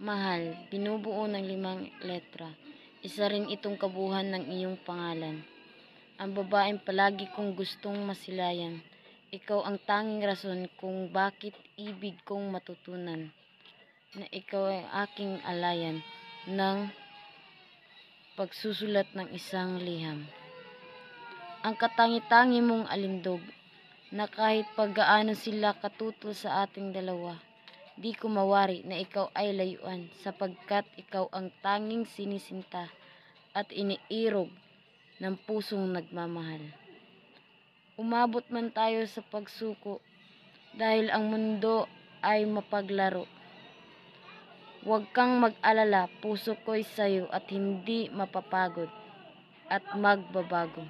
Mahal, binubuo ng 5 letra. Isa rin itong kabuuan ng iyong pangalan. Ang babaeng palagi kong gustong masilayan. Ikaw ang tanging rason kung bakit ibig kong matutunan. Na ikaw ay aking alayan ng pagsusulat ng isang liham. Ang katangi-tangi mong alindog, na kahit paggaano sila katutol sa ating dalawa, di ko mawari na ikaw ay layuan, sapagkat ikaw ang tanging sinisinta at iniirog ng pusong nagmamahal. Umabot man tayo sa pagsuko, dahil ang mundo ay mapaglaro. Huwag kang mag-alala, puso ko'y sayo at hindi mapapagod at magbabago.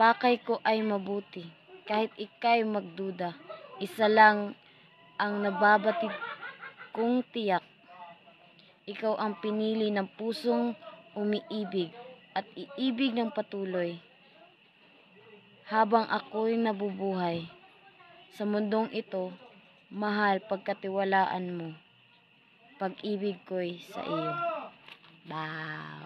Pakay ko ay mabuti, kahit ika'y magduda. Isa lang ang nababatid kong tiyak. Ikaw ang pinili ng pusong umiibig at iibig ng patuloy. Habang ako'y nabubuhay sa mundong ito, mahal, pagkatiwalaan mo. Pag-ibig ko'y sa iyo. Wow!